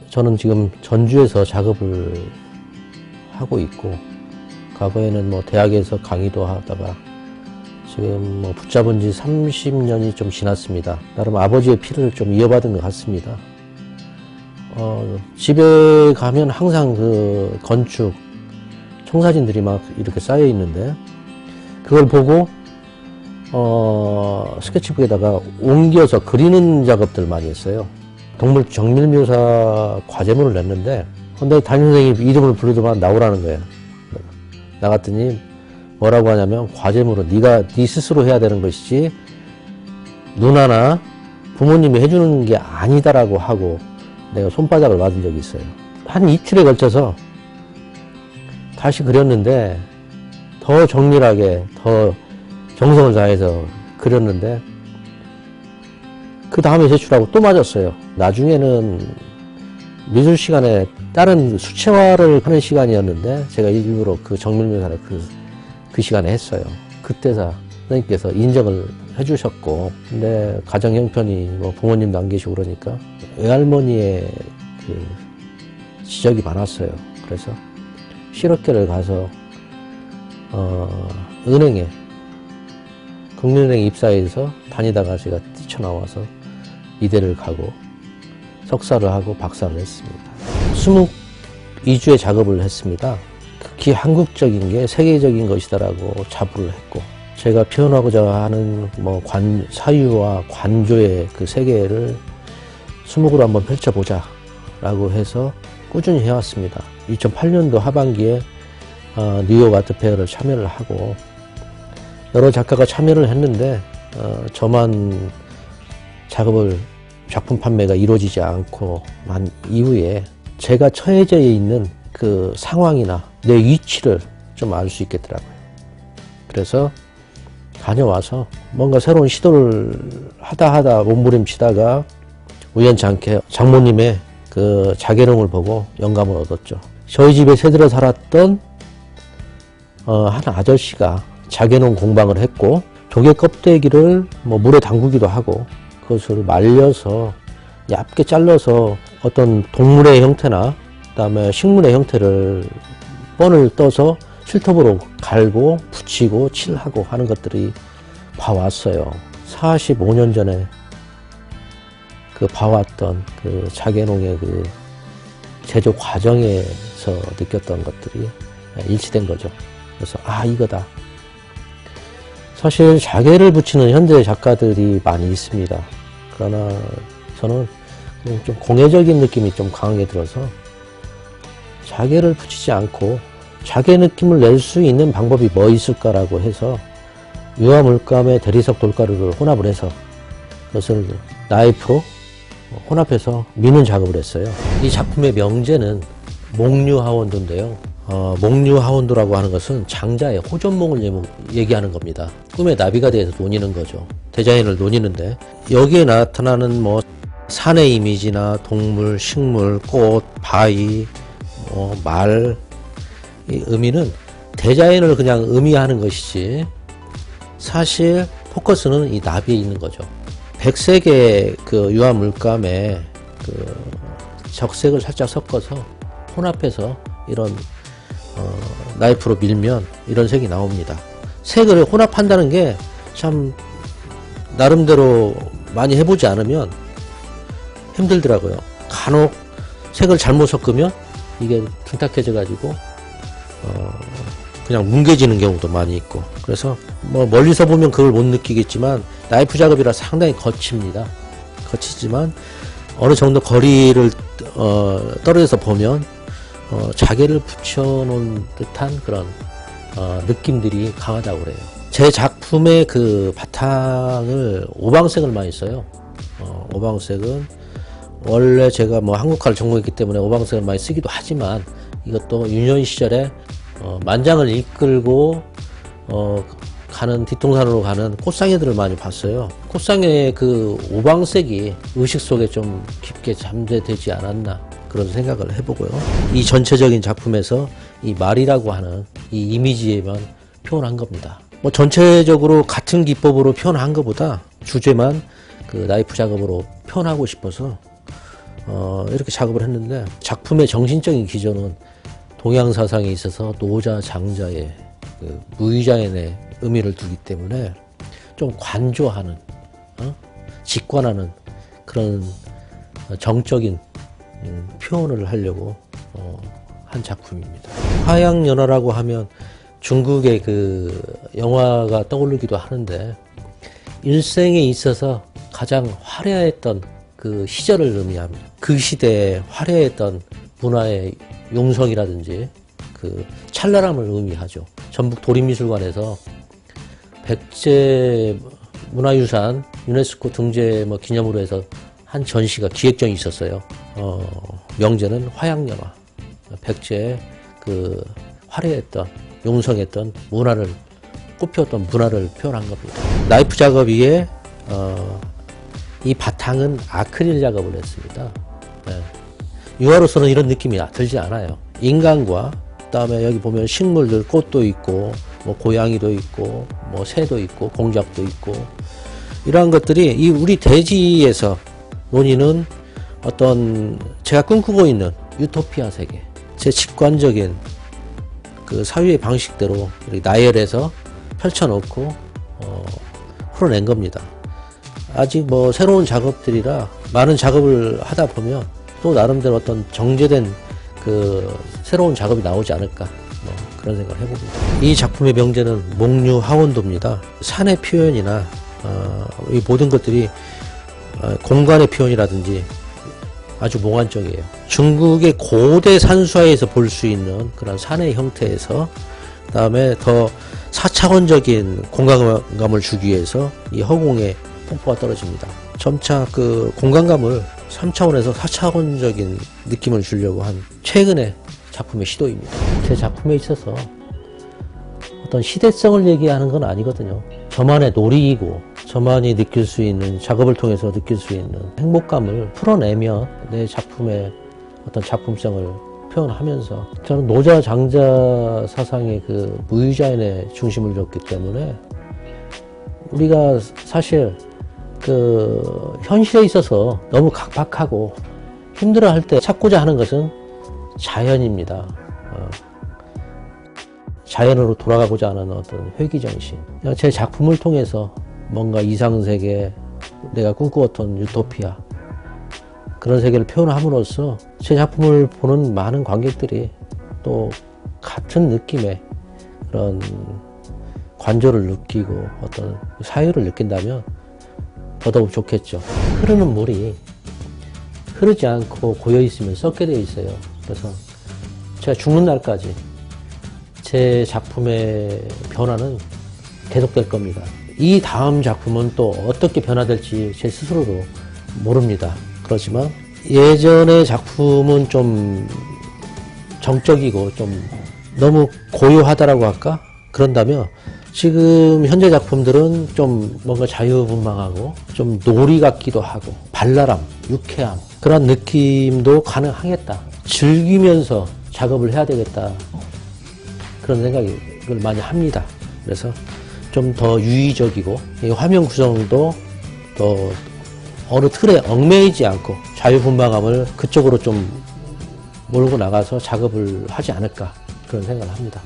저는 지금 전주에서 작업을 하고 있고, 과거에는 뭐 대학에서 강의도 하다가 지금 뭐 붙잡은 지 30년이 좀 지났습니다. 나름 아버지의 피를 좀 이어받은 것 같습니다. 집에 가면 항상 그 건축 청사진들이 막 이렇게 쌓여 있는데, 그걸 보고 스케치북에다가 옮겨서 그리는 작업들 많이 했어요. 동물 정밀묘사 과제문을 냈는데, 근데 담임선생님이 이름을 부르더만 나오라는 거예요. 나갔더니 뭐라고 하냐면, 과제문은 네 스스로 해야 되는 것이지 누나나 부모님이 해주는 게 아니다라고 하고 내가 손바닥을 맞은 적이 있어요. 한 이틀에 걸쳐서 다시 그렸는데, 더 정밀하게 더 정성을 다해서 그렸는데, 그 다음에 제출하고 또 맞았어요. 나중에는 미술 시간에 다른 수채화를 하는 시간이었는데, 제가 일부러 그 정밀묘사를 그 시간에 했어요. 그때서 선생님께서 인정을 해주셨고, 근데 가정 형편이 뭐 부모님도 안 계시고 그러니까 외할머니의 그 지적이 많았어요. 그래서 실업계를 가서 은행에 국민은행 입사해서 다니다가 제가 뛰쳐나와서 이대를 가고 석사를 하고 박사를 했습니다. 22주의 작업을 했습니다. 극히 한국적인 게 세계적인 것이다라고 자부를 했고, 제가 표현하고자 하는 뭐 사유와 관조의 그 세계를 수목으로 한번 펼쳐보자 라고 해서 꾸준히 해왔습니다. 2008년도 하반기에 뉴욕 아트페어를 참여를 하고 여러 작가가 참여를 했는데, 저만 작품 판매가 이루어지지 않고 난 이후에 제가 처해져 있는 그 상황이나 내 위치를 좀 알 수 있겠더라고요. 그래서 다녀와서 뭔가 새로운 시도를 하다 몸부림치다가 우연치 않게 장모님의 그 자개농을 보고 영감을 얻었죠. 저희 집에 새들어 살았던 한 아저씨가 자개농 공방을 했고, 조개 껍데기를 뭐 물에 담그기도 하고, 그것을 말려서 얇게 잘라서 어떤 동물의 형태나 그다음에 식물의 형태를 뻔을 떠서 실톱으로 갈고 붙이고 칠하고 하는 것들이 봐왔어요. 45년 전에 그 봐왔던 그 자개농의 그 제조 과정에서 느꼈던 것들이 일치된 거죠. 그래서 이거다. 사실 자개를 붙이는 현대 작가들이 많이 있습니다. 그러나 저는 좀 공예적인 느낌이 좀 강하게 들어서 자개를 붙이지 않고 자개 느낌을 낼 수 있는 방법이 뭐 있을까라고 해서 유화물감에 대리석 돌가루를 혼합을 해서 그것을 나이프로 혼합해서 미는 작업을 했어요. 이 작품의 명제는 몽류하원도인데요. 몽류하원도라고 하는 것은 장자의 호전몽을 얘기하는 겁니다. 꿈의 나비가 돼서 노니는 거죠. 대자연을 노니는데, 여기에 나타나는 뭐 산의 이미지나 동물, 식물, 꽃, 바위, 말, 이 의미는 대자연을 그냥 의미하는 것이지, 사실 포커스는 이 나비에 있는 거죠. 백색의 그 유화 물감에 그 적색을 살짝 섞어서 혼합해서 이런 나이프로 밀면 이런 색이 나옵니다. 색을 혼합한다는 게 참 나름대로 많이 해보지 않으면 힘들더라고요. 간혹 색을 잘못 섞으면 이게 둔탁해져 가지고 그냥 뭉개지는 경우도 많이 있고, 그래서 뭐 멀리서 보면 그걸 못 느끼겠지만 나이프 작업이라 상당히 거칩니다. 거치지만 어느 정도 거리를 떨어져서 보면 자개를 붙여놓은 듯한 그런 느낌들이 강하다고 그래요. 제 작품의 그 바탕을 오방색을 많이 써요. 오방색은 원래 제가 뭐 한국화를 전공했기 때문에 오방색을 많이 쓰기도 하지만, 이것도 유년 시절에 만장을 이끌고 가는 뒷동산으로 가는 꽃상회들을 많이 봤어요. 꽃상회의 그 오방색이 의식 속에 좀 깊게 잠재되지 않았나 그런 생각을 해보고요. 이 전체적인 작품에서 이 말이라고 하는 이 이미지에만 표현한 겁니다. 뭐 전체적으로 같은 기법으로 표현한 것보다 주제만 그 나이프 작업으로 표현하고 싶어서 이렇게 작업을 했는데, 작품의 정신적인 기조는 동양 사상에 있어서 노자 장자의 그 무의자연의 의미를 두기 때문에 좀 관조하는, 직관하는 그런 정적인 표현을 하려고 한 작품입니다. 화양연화라고 하면 중국의 그 영화가 떠오르기도 하는데, 일생에 있어서 가장 화려했던 그 시절을 의미합니다. 그 시대에 화려했던 문화의 용성이라든지 그 찬란함을 의미하죠. 전북 도립미술관에서 백제 문화유산 유네스코 등재 뭐 기념으로 해서 한 전시가 기획전이 있었어요. 명제는 화양연화. 백제의 그 화려했던, 용성했던 문화를, 꽃피웠던 문화를 표현한 겁니다. 나이프 작업 위에 이 바탕은 아크릴 작업을 했습니다. 네. 유화로서는 이런 느낌이 들지 않아요. 인간과 그다음에 여기 보면 식물들, 꽃도 있고 뭐 고양이도 있고 뭐 새도 있고 공작도 있고, 이러한 것들이 이 우리 대지에서 논의는 어떤 제가 꿈꾸고 있는 유토피아 세계, 제 직관적인 그 사유의 방식대로 나열해서 펼쳐놓고 풀어낸 겁니다. 아직 뭐 새로운 작업들이라 많은 작업을 하다 보면 또 나름대로 어떤 정제된 그 새로운 작업이 나오지 않을까, 뭐 그런 생각을 해봅니다. 이 작품의 명제는 목류하원도입니다. 산의 표현이나 이 모든 것들이 공간의 표현이라든지 아주 몽환적이에요. 중국의 고대 산수화에서 볼 수 있는 그런 산의 형태에서, 그 다음에 더 4차원적인 공간감을 주기 위해서 이 허공에 폭포가 떨어집니다. 점차 그 공간감을 3차원에서 4차원적인 느낌을 주려고 한 최근의 작품의 시도입니다. 제 작품에 있어서 어떤 시대성을 얘기하는 건 아니거든요. 저만의 놀이이고 저만이 느낄 수 있는, 작업을 통해서 느낄 수 있는 행복감을 풀어내면 내 작품의 어떤 작품성을 표현하면서, 저는 노자 장자 사상의 그 무의자연의 중심을 줬기 때문에 우리가 사실 그 현실에 있어서 너무 각박하고 힘들어할 때 찾고자 하는 것은 자연입니다. 자연으로 돌아가고자 하는 어떤 회귀정신. 제 작품을 통해서 뭔가 이상세계, 내가 꿈꾸었던 유토피아, 그런 세계를 표현함으로써 제 작품을 보는 많은 관객들이 또 같은 느낌의 그런 관조를 느끼고 어떤 사유를 느낀다면 더더욱 좋겠죠. 흐르는 물이 흐르지 않고 고여 있으면 썩게 되어 있어요. 그래서 제가 죽는 날까지 제 작품의 변화는 계속될 겁니다. 이 다음 작품은 또 어떻게 변화될지 제 스스로도 모릅니다. 그렇지만 예전의 작품은 좀 정적이고 좀 너무 고요하다라고 할까? 그런다면 지금 현재 작품들은 좀 뭔가 자유분방하고 좀 놀이 같기도 하고 발랄함, 유쾌함, 그런 느낌도 가능하겠다. 즐기면서 작업을 해야 되겠다. 그런 생각을 많이 합니다. 그래서 좀 더 유의적이고 화면 구성도 더 어느 틀에 얽매이지 않고 자유분방함을 그쪽으로 좀 몰고 나가서 작업을 하지 않을까, 그런 생각을 합니다.